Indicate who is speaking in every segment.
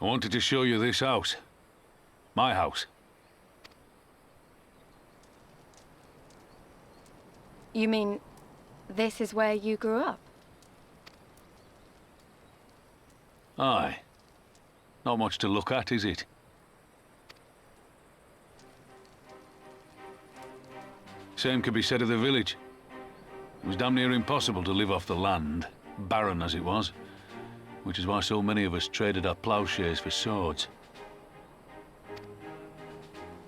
Speaker 1: I wanted to show you this house. My house.
Speaker 2: You mean, this is where you grew up?
Speaker 1: Aye. Not much to look at, is it? Same could be said of the village. It was damn near impossible to live off the land, barren as it was, which is why so many of us traded our plowshares for swords.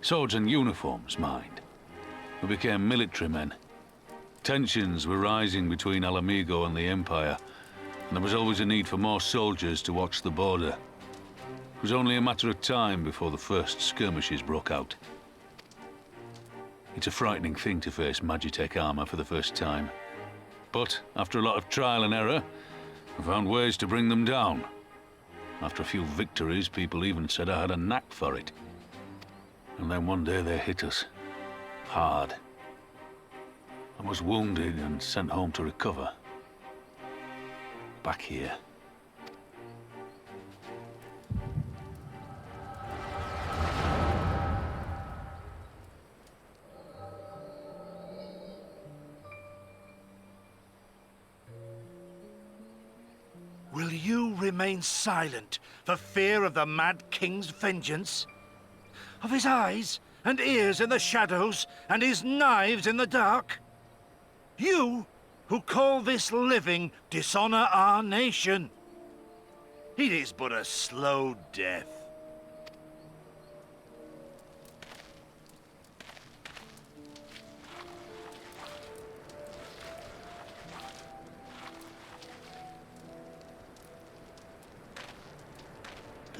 Speaker 1: Swords and uniforms, mind. We became military men. Tensions were rising between Alamigo and the Empire, and there was always a need for more soldiers to watch the border. It was only a matter of time before the first skirmishes broke out. It's a frightening thing to face Magitech armor for the first time. But after a lot of trial and error, I found ways to bring them down. After a few victories, people even said I had a knack for it. And then one day they hit us. Hard. I was wounded and sent home to recover. Back here.
Speaker 3: Will you remain silent for fear of the Mad King's vengeance? Of his eyes and ears in the shadows and his knives in the dark? You, who call this living dishonor our nation. It is but a slow death.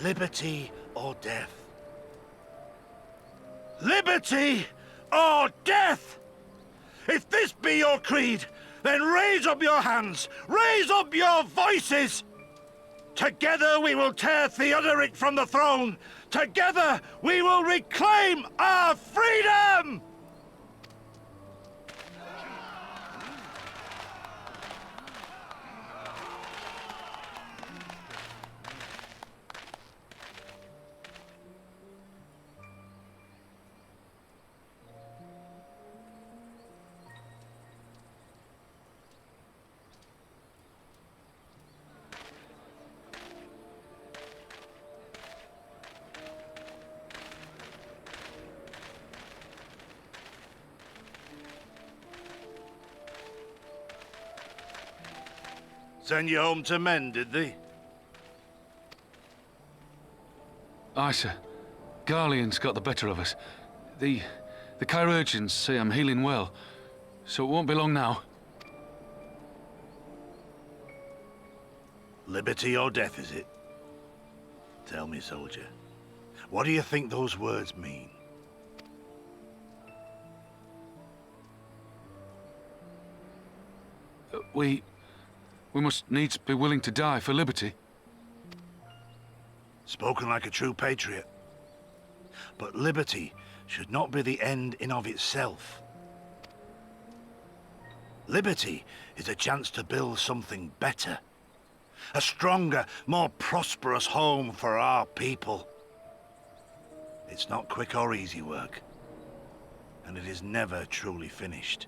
Speaker 3: Liberty or death? Liberty or death! If this be your creed, then raise up your hands, raise up your voices! Together we will tear Theodoric from the throne! Together we will reclaim our freedom! Send you home to mend, did they?
Speaker 1: Aye, sir. Garlean's got the better of us. The chirurgeons say I'm healing well, so it won't be long now.
Speaker 3: Liberty or death, is it? Tell me, soldier. What do you think those words mean?
Speaker 1: We must needs be willing to die for liberty.
Speaker 3: Spoken like a true patriot. But liberty should not be the end in of itself. Liberty is a chance to build something better. A stronger, more prosperous home for our people. It's not quick or easy work, and it is never truly finished.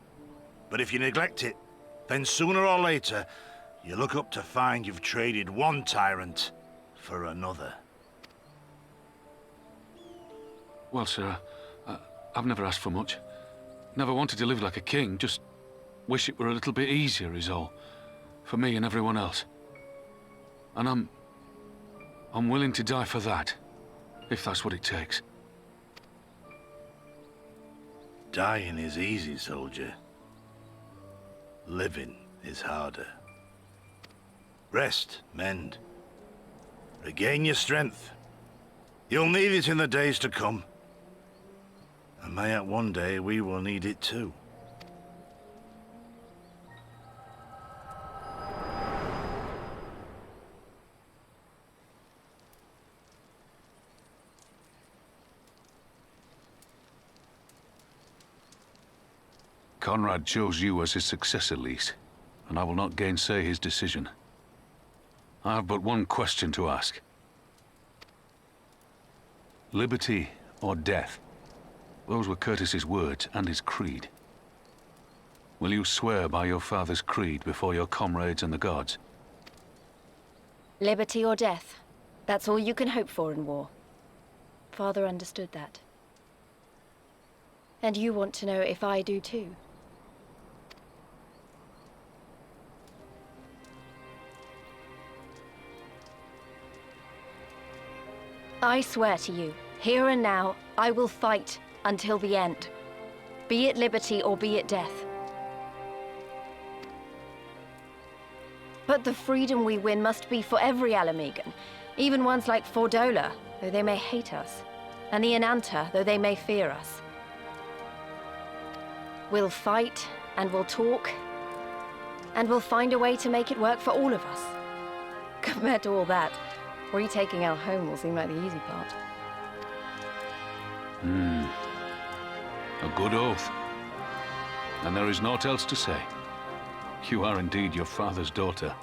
Speaker 3: But if you neglect it, then sooner or later, you look up to find you've traded one tyrant for another.
Speaker 1: Well, sir, I've never asked for much. Never wanted to live like a king, just wish it were a little bit easier is all. For me and everyone else. And I'm willing to die for that, if that's what it takes.
Speaker 3: Dying is easy, soldier. Living is harder. Rest, mend. Regain your strength. You'll need it in the days to come. And mayhap one day we will need it too.
Speaker 1: Conrad chose you as his successor, Lise, and I will not gainsay his decision. I have but one question to ask. Liberty or death? Those were Curtis's words and his creed. Will you swear by your father's creed before your comrades and the gods?
Speaker 2: Liberty or death. That's all you can hope for in war. Father understood that. And you want to know if I do too. I swear to you, here and now, I will fight until the end. Be it liberty or be it death. But the freedom we win must be for every Alamegan, even ones like Fordola, though they may hate us, and the Ananta, though they may fear us. We'll fight, and we'll talk, and we'll find a way to make it work for all of us. Compared to all that, retaking our home will seem like the easy part.
Speaker 1: A good oath. And there is naught else to say. You are indeed your father's daughter.